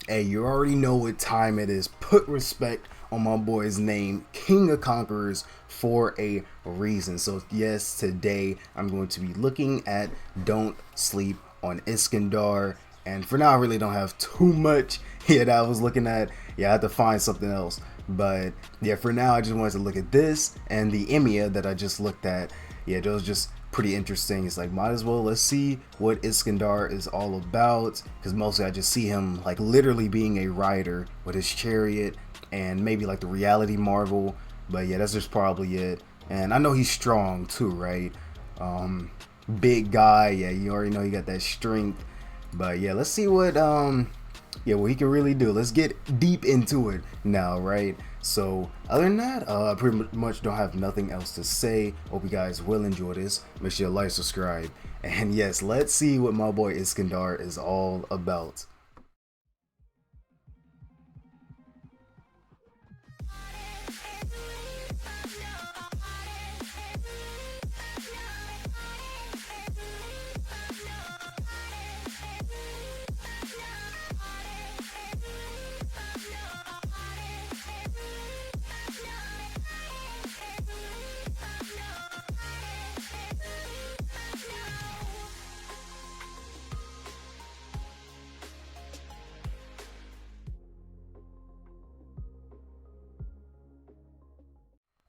Hey, you already know what time it is. Put respect on my boy's name, King of Conquerors, for a reason. So, yes, today I'm going to be looking at Don't Sleep on Iskandar. And for now, I really don't have too much that I was looking at. Yeah, I had to find something else. But yeah, for now, I just wanted to look at this and the Emia that I just looked at. Yeah, those just pretty interesting. It's like, might as well, let's see what Iskandar is all about, because mostly I just see him like literally being a rider with his chariot and maybe like the reality marvel. But yeah, that's just probably it. And I know he's strong too, right? um Big guy. Yeah, you already know he got that strength. But yeah, let's see what what he can really do. Let's get deep into it now, right? So other than that, I pretty much don't have nothing else to say. Hope you guys will enjoy this. Make sure you like, subscribe, and yes, let's see what my boy Iskandar is all about.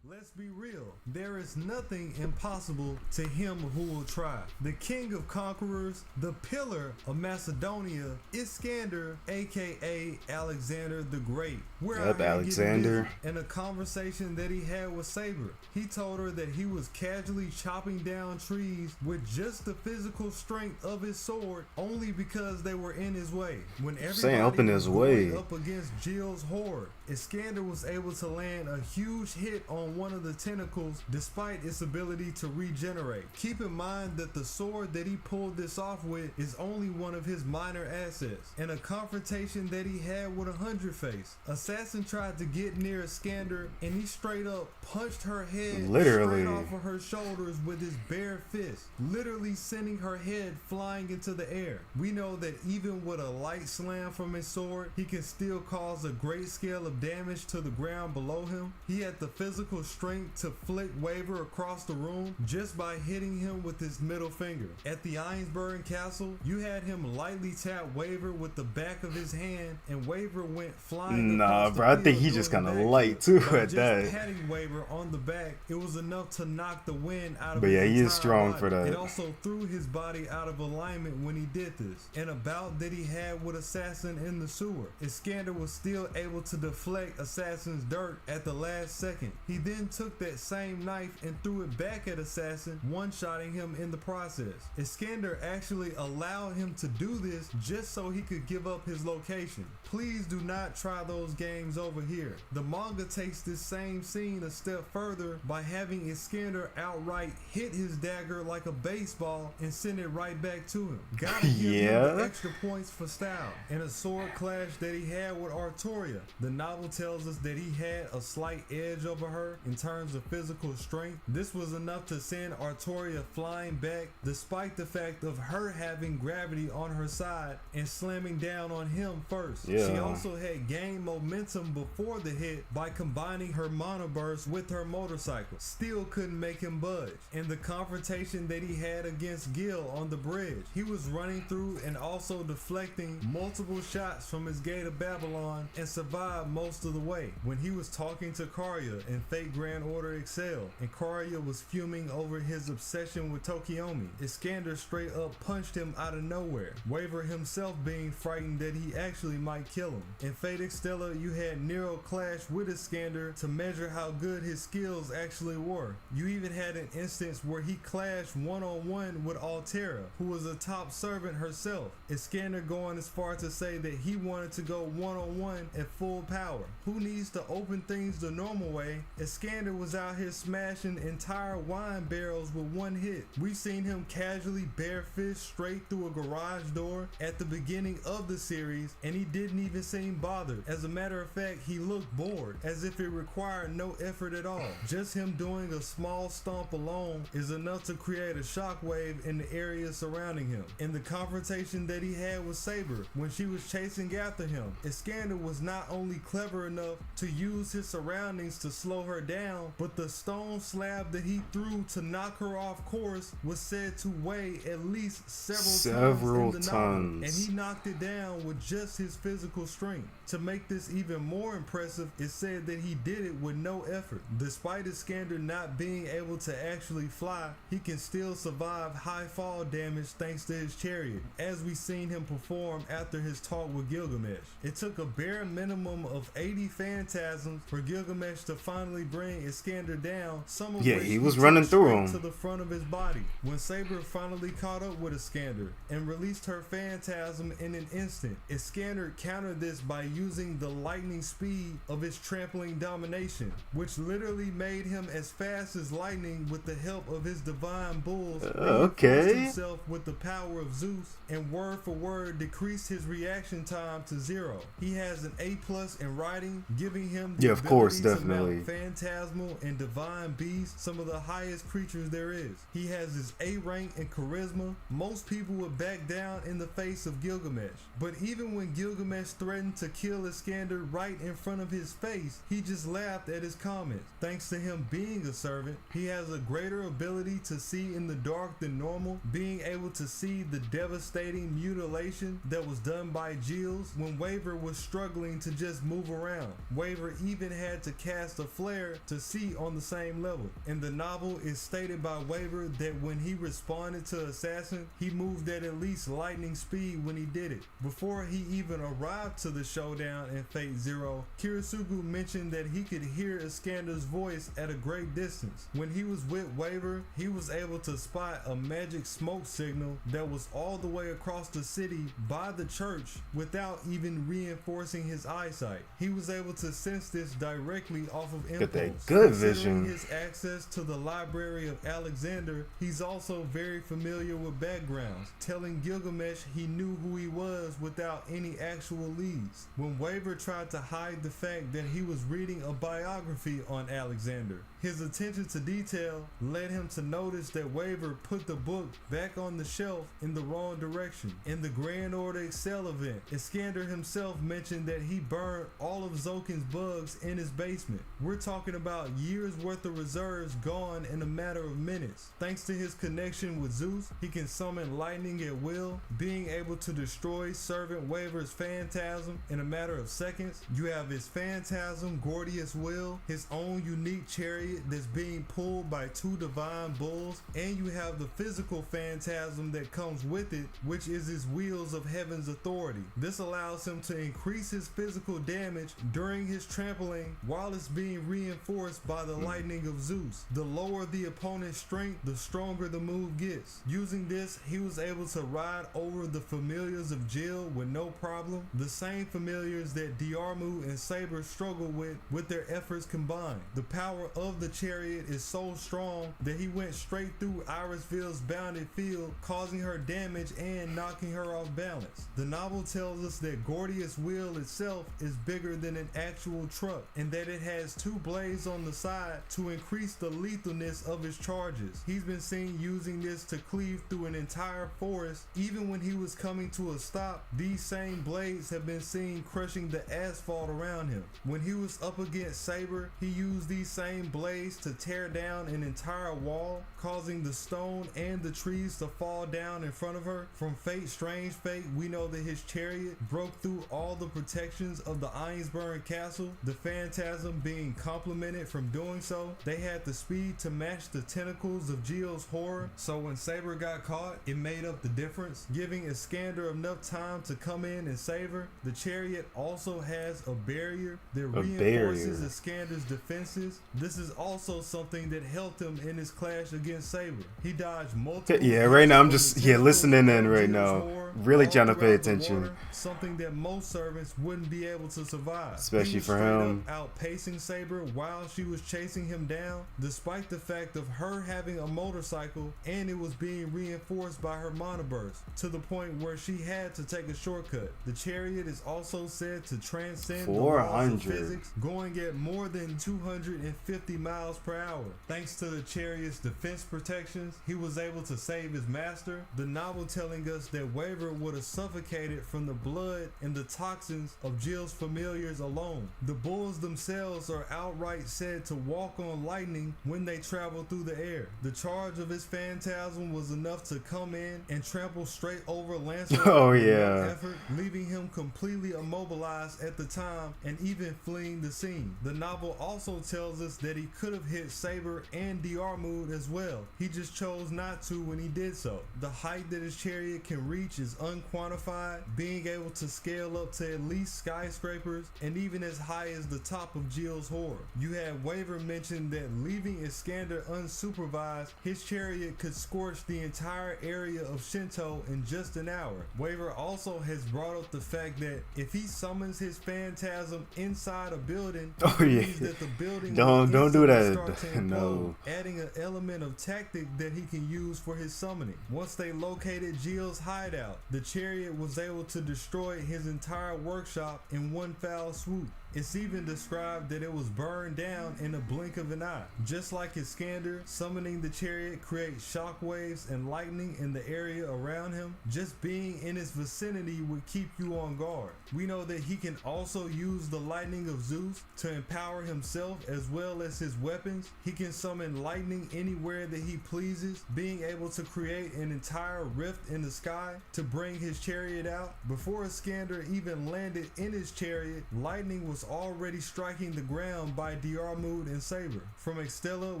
Let's be real. There is nothing impossible to him who will try. The king of conquerors, the pillar of Macedonia, Iskandar, aka Alexander the Great. We're Yep, Alexander. in a conversation that he had with Saber. He told her that he was casually chopping down trees with just the physical strength of his sword, only because they were in his way. When everybody Up in his way. up against Jill's horde, Iskandar was able to land a huge hit on one of the tentacles despite its ability to regenerate. Keep in mind that the sword that he pulled this off with is only one of his minor assets. In a confrontation that he had with a 100-face, Assassin tried to get near Iskandar and he straight up punched her head Literally. straight off of her shoulders with his bare fist, literally sending her head flying into the air. We know that even with a light slam from his sword, he can still cause a great scale of damage to the ground below him. He had the physical strength to flick Waver across the room just by hitting him with his middle finger. At the Einsberg Castle, you had him lightly tap Waver with the back of his hand, and Waver went flying. Nah, across the bro, I think field he's just doing kind of a light backflip. too By at just that. patting Waver on the back, it was enough to knock the wind out of But his yeah, he is entire strong body. for that. It also threw his body out of alignment when he did this. In a bout that he had with Assassin in the sewer, Iskandar was still able to deflect Assassin's dirt at the last second. He then took that same knife and threw it back at Assassin, one-shotting him in the process. Iskandar actually allowed him to do this just so he could give up his location. Please do not try those games over here. The manga takes this same scene a step further by having Iskandar outright hit his dagger like a baseball and send it right back to him. Gotta give him the extra points for style. In a sword clash that he had with Artoria, the novel tells us that he had a slight edge over her in terms of physical strength. This was enough to send Artoria flying back despite the fact of her having gravity on her side and slamming down on him first. Yeah. She also had gained momentum before the hit by combining her monoburst with her motorcycle. Still couldn't make him budge. In the confrontation that he had against Gil on the bridge, he was running through and also deflecting multiple shots from his Gate of Babylon and survived most of the way. When he was talking to Karya in Fate Grand Order Excel, and Karya was fuming over his obsession with Tokiomi, Iskandar straight up punched him out of nowhere, Waver himself being frightened that he actually might kill him. In Fate Extella, you had Nero clash with Iskandar to measure how good his skills actually were. You even had an instance where he clashed one-on-one with Altera, who was a top servant herself. Iskandar going as far to say that he wanted to go one-on-one at full power. Who needs to open things the normal way? Iskandar Iskandar was out here smashing entire wine barrels with one hit. We've seen him casually bare fist straight through a garage door at the beginning of the series, and he didn't even seem bothered. As a matter of fact, he looked bored, as if it required no effort at all. Just him doing a small stomp alone is enough to create a shockwave in the area surrounding him. In the confrontation that he had with Saber when she was chasing after him, Iskandar was not only clever enough to use his surroundings to slow her down, but the stone slab that he threw to knock her off course was said to weigh at least several tons, and he knocked it down with just his physical strength. To make this even more impressive, it said that he did it with no effort. Despite Iskandar not being able to actually fly, he can still survive high fall damage thanks to his chariot, as we seen him perform after his talk with Gilgamesh. It took a bare minimum of 80 phantasms for Gilgamesh to finally bring Iskandar down, some of which he was running through him to the front of his body. When Saber finally caught up with Iskandar and released her phantasm in an instant, Iskandar countered this by using the lightning speed of his trampling domination, which literally made him as fast as lightning with the help of his divine bulls. Himself with the power of Zeus, and word for word decreased his reaction time to 0. He has an A+ in writing, giving him the ability to mount phantasmal and divine beasts, some of the highest creatures there is. He has his A rank in charisma. Most people would back down in the face of Gilgamesh, but even when Gilgamesh threatened to kill Iskandar right in front of his face, he just laughed at his comments. Thanks to him being a servant, he has a greater ability to see in the dark than normal, being able to see the devastating mutilation that was done by Gilles when Waver was struggling to just move around. Waver even had to cast a flare to see on the same level. In the novel, it's stated by Waver that when he responded to Assassin, he moved at least lightning speed when he did it. Before he even arrived to the showdown in Fate Zero, Kirisugu mentioned that he could hear Iskandar's voice at a great distance. When he was with Waver, he was able to spot a magic smoke signal that was all the way across the city by the church without even reinforcing his eyesight. He was able to sense this directly off of impulse. Got that good vision. His access to the library of Alexander, he's also very familiar with backgrounds, telling Gilgamesh he knew who he was without any actual leads. When Waver tried to hide the fact that he was reading a biography on Alexander, his attention to detail led him to notice that Waver put the book back on the shelf in the wrong direction. In the Grand Order Excel event, Iskandar himself mentioned that he burned all of Zokin's bugs in his basement. We're talking about years worth of reserves gone in a matter of minutes. Thanks to his connection with Zeus, he can summon lightning at will, being able to destroy Servant Waver's phantasm in a matter of seconds. You have his phantasm, Gordius Will, his own unique chariot that's being pulled by 2 divine bulls, and you have the physical phantasm that comes with it, which is his wheels of heaven's authority. This allows him to increase his physical damage during his trampling while it's being reinforced by the lightning of Zeus. The lower the opponent's strength, the stronger the move gets. Using this, he was able to ride over the familiars of Jill with no problem, the same familiars that Diarmu and Saber struggle with their efforts combined. The power of the chariot is so strong that he went straight through Irisville's bounded field, causing her damage and knocking her off balance. The novel tells us that Gordius' wheel itself is bigger than an actual truck, and that it has 2 blades on the side to increase the lethalness of his charges. He's been seen using this to cleave through an entire forest. Even when he was coming to a stop, these same blades have been seen crushing the asphalt around him. When he was up against Saber, he used these same blades to tear down an entire wall, causing the stone and the trees to fall down in front of her. From Fate Strange Fate, we know that his chariot broke through all the protections of the Ironsburn Castle, the phantasm being complimented from doing so. They had the speed to match the tentacles of Gio's horror, so when Saber got caught, it made up the difference, giving Iskandar enough time to come in and save her. The chariot also has a barrier that reinforces Iskandar's defenses. This is also something that helped him in his clash against Saber. He dodged multiple. Yeah, right now I'm just listening in right now, really trying to pay attention. Water, something that most servants wouldn't be able to survive, especially for him. Outpacing Saber while while she was chasing him down, despite the fact of her having a motorcycle and it was being reinforced by her monoburst to the point where she had to take a shortcut. The chariot is also said to transcend the laws of physics, going at more than 250 miles per hour. Thanks to the chariot's defense protections, he was able to save his master. The novel telling us that Waver would have suffocated from the blood and the toxins of Jill's familiars alone. The bulls themselves are outright said to walk on lightning when they travel through the air. The charge of his phantasm was enough to come in and trample straight over Lancelot with no effort, leaving him completely immobilized at the time and even fleeing the scene. The novel also tells us that he could have hit Saber and Diarmuid as well. He just chose not to when he did so. The height that his chariot can reach is unquantified, being able to scale up to at least skyscrapers and even as high as the top of Jill's horde. You had Waver mention that leaving Iskandar unsupervised, his chariot could scorch the entire area of Shinto in just an hour. Waver also has brought up the fact that if he summons his phantasm inside a building, that the building don't do that. No, adding an element of tactic that he can use for his summoning. Once they located Jill's hideout, the chariot was able to destroy his entire workshop in one foul swoop. It's even described that it was burned down in a blink of an eye. Just like Iskandar, summoning the chariot creates shockwaves and lightning in the area around him. Just being in its vicinity would keep you on guard. We know that he can also use the lightning of Zeus to empower himself as well as his weapons. He can summon lightning anywhere that he pleases, being able to create an entire rift in the sky to bring his chariot out. Before Iskandar even landed in his chariot, lightning was already striking the ground by Diarmuid and Saber. From Extella,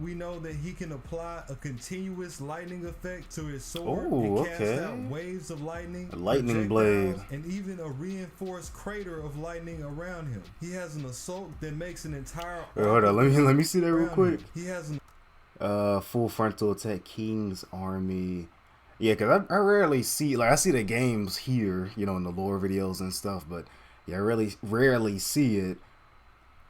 we know that he can apply a continuous lightning effect to his sword and cast out waves of lightning, a lightning blade, and even a reinforced crater of lightning around him. He has an assault that makes an entire hold on, let me see that real quick. He has an full frontal attack King's army. Yeah, because I rarely see, like, I see the games here, you know, in the lore videos and stuff, but yeah, I really rarely see it,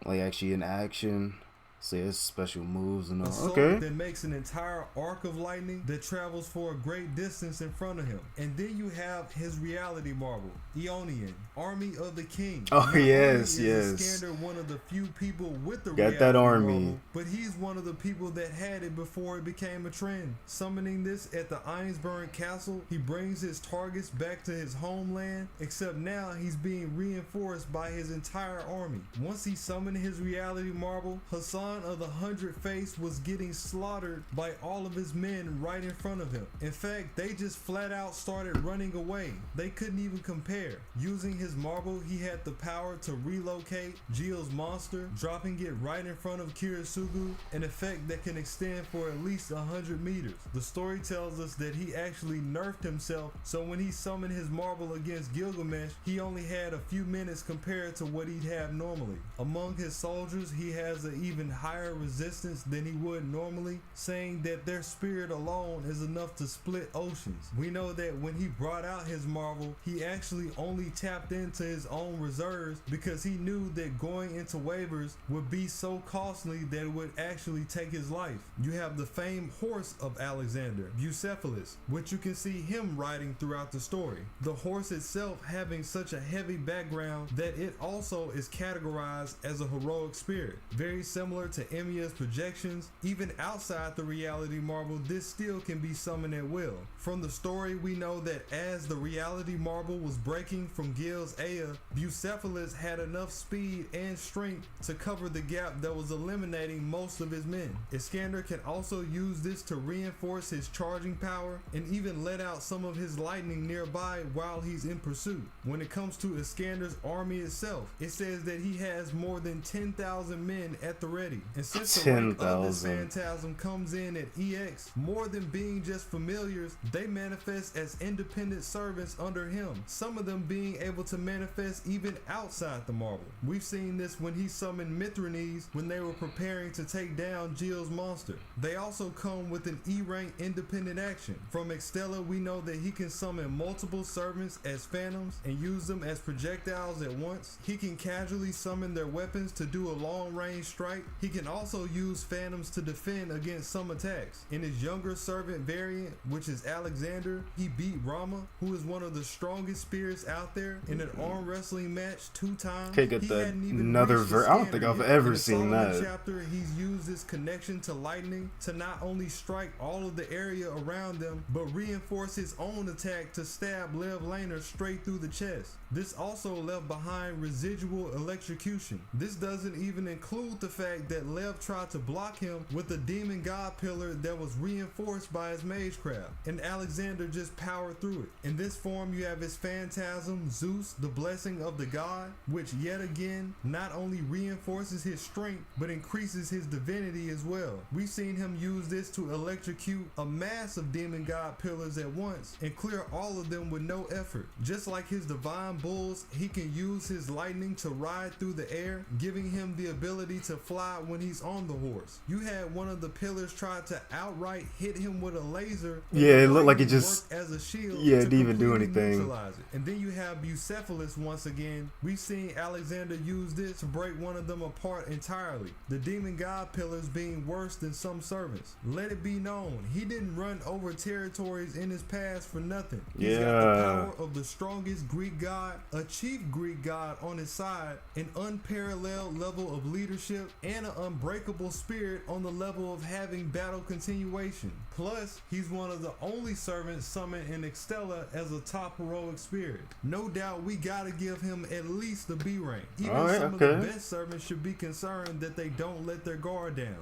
like, actually in action. See his special moves and all. That makes an entire arc of lightning that travels for a great distance in front of him. And then you have his reality marble, Eonian, Army of the King. Oh, yes. Iskandar, one of the few people with the got that army marble, but he's one of the people that had it before it became a trend. Summoning this at the Einsburn Castle, he brings his targets back to his homeland, except now he's being reinforced by his entire army. Once he summoned his reality marble, Hassan of the 100 Face was getting slaughtered by all of his men right in front of him. In fact, they just flat out started running away. They couldn't even compare. Using his marble, he had the power to relocate Jill's monster, dropping it right in front of Kirisugu, an effect that can extend for at least 100 meters. The story tells us that he actually nerfed himself, so when he summoned his marble against Gilgamesh, he only had a few minutes compared to what he'd have normally. Among his soldiers, he has an even higher resistance than he would normally, saying that their spirit alone is enough to split oceans. We know that when he brought out his marvel, he actually only tapped into his own reserves because he knew that going into waivers would be so costly that it would actually take his life. You have the famed horse of Alexander, Bucephalus, which you can see him riding throughout the story. The horse itself having such a heavy background that it also is categorized as a heroic spirit, very similar to Emia's projections. Even outside the reality marble, this still can be summoned at will. From the story, we know that as the reality marble was breaking from Gil's Aya, Bucephalus had enough speed and strength to cover the gap that was eliminating most of his men. Iskandar can also use this to reinforce his charging power and even let out some of his lightning nearby while he's in pursuit. When it comes to Iskandar's army itself, it says that he has more than 10,000 men at the ready. And since the rank of this phantasm comes in at EX, more than being just familiars, they manifest as independent servants under him, some of them being able to manifest even outside the marble. We've seen this when he summoned Mithranes when they were preparing to take down Jill's monster. They also come with an E-rank independent action. From Extella, we know that he can summon multiple servants as phantoms and use them as projectiles at once. He can casually summon their weapons to do a long range strike. He He can also use phantoms to defend against some attacks. In his younger servant variant, which is Alexander, he beat Rama, who is one of the strongest spirits out there, in an arm wrestling match 2 times. Can't get that another I don't think I've ever seen that. Chapter, he's used this connection to lightning to not only strike all of the area around them, but reinforce his own attack to stab Lev Laner straight through the chest. This also left behind residual electrocution. This doesn't even include the fact that Lev tried to block him with a demon god pillar that was reinforced by his magecraft, and Alexander just powered through it. In this form, you have his phantasm, Zeus, the blessing of the god, which yet again not only reinforces his strength, but increases his divinity as well. We've seen him use this to electrocute a mass of demon god pillars at once and clear all of them with no effort. Just like his divine bulls, he can use his lightning to ride through the air, giving him the ability to fly when he's on the horse. You had one of the pillars try to outright hit him with a laser. Yeah, it looked like it just as a shield. Yeah, it didn't even do anything. And then you have Bucephalus once again. We've seen Alexander use this to break one of them apart entirely. The demon god pillars being worse than some servants. Let it be known, he didn't run over territories in his past for nothing. He's got the power of the strongest Greek god, a chief Greek god on his side, an unparalleled level of leadership, and an unbreakable spirit on the level of having battle continuation. Plus, he's one of the only servants summoned in Extella as a top heroic spirit. No doubt we gotta give him at least the B rank. Even some of the best servants should be concerned that they don't let their guard down.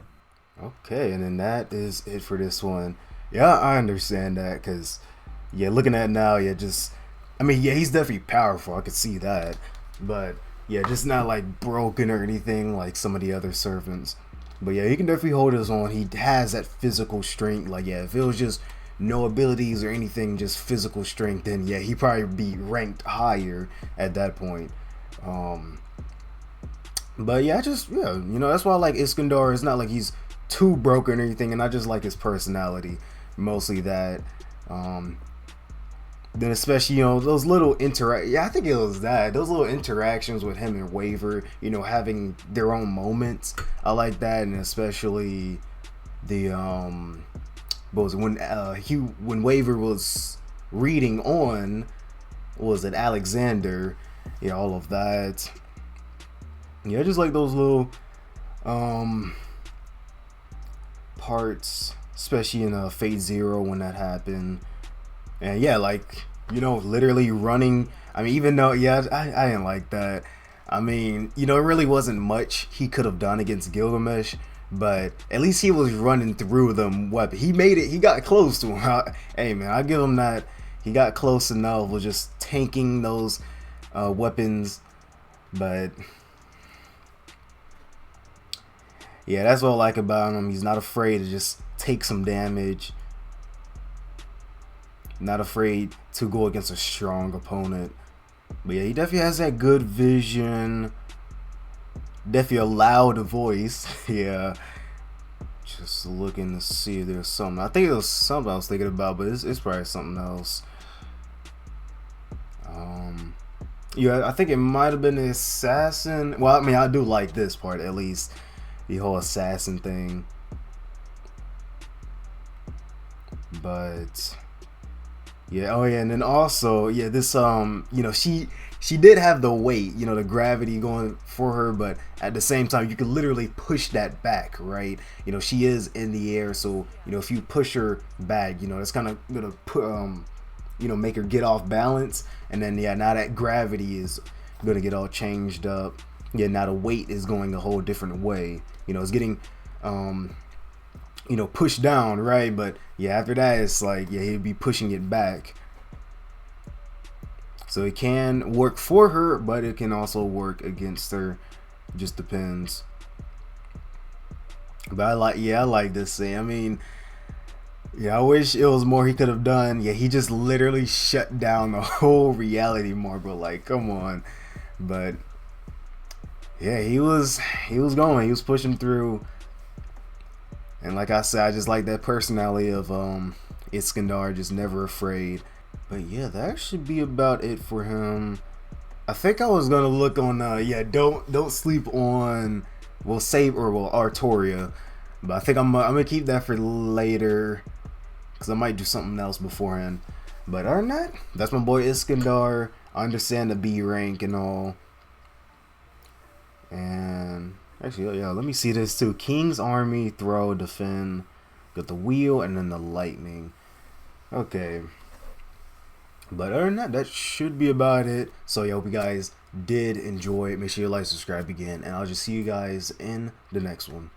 Okay, and then that is it for this one. Yeah, I understand that, because, yeah, looking at it now, yeah, just, I mean, yeah, he's definitely powerful, I could see that, but, yeah, just not, like, broken or anything like some of the other servants. But, yeah, he can definitely hold his own. He has that physical strength. Like, yeah, if it was just no abilities or anything, just physical strength, then, yeah, he'd probably be ranked higher at that point. But, yeah, yeah, you know, that's why I like Iskandar. It's not like he's too broken or anything, and I just like his personality. Mostly that. Then especially, you know, those little I think it was that. Those little interactions with him and Waver, you know, having their own moments. I like that, and especially the when Waver was reading on, was it Alexander? Yeah, all of that. Yeah, I just like those little parts, especially in Fate Zero when that happened. And yeah, like, you know, literally running. I mean, even though, yeah, I didn't like that. I mean, you know, it really wasn't much he could have done against Gilgamesh, but at least he was running through them weapons. He made it. He got close to him. Hey, man, I give him that. He got close enough with just tanking those weapons. But yeah, that's what I like about him. He's not afraid to just take some damage. Not afraid to go against a strong opponent. But yeah, he definitely has that good vision. Definitely a loud voice. Yeah. Just looking to see if there's something. I think it was something I was thinking about, but it's probably something else. Yeah, I think it might have been the assassin. Well, I mean, I do like this part at least. The whole assassin thing. But yeah, oh yeah, and then also, yeah, this you know, she did have the weight, you know, the gravity going for her, but at the same time you can literally push that back, right? You know, she is in the air, so, you know, if you push her back, you know, it's kind of gonna put you know, make her get off balance, and then yeah, now that gravity is gonna get all changed up. Yeah, now the weight is going a whole different way. You know, it's getting you know, pushed down, right? But yeah, after that, it's like, yeah, he'd be pushing it back. So it can work for her, but it can also work against her. Just depends. But I like this thing. I mean, yeah, I wish it was more he could have done. Yeah, he just literally shut down the whole reality marble. Like, come on. But yeah, he was going. He was pushing through. And like I said, I just like that personality of Iskandar, just never afraid. But yeah, that should be about it for him. I think I was gonna look on yeah, don't sleep on Well, Saber, well, Artoria. But I think I'm gonna keep that for later, because I might do something else beforehand. But other than that, that's my boy Iskandar. I understand the B rank and all. And actually, yeah, let me see this too. King's Army, throw, defend. Got the wheel and then the lightning. Okay. But other than that, that should be about it. So yeah, hope you guys did enjoy it. Make sure you like, subscribe again, and I'll just see you guys in the next one.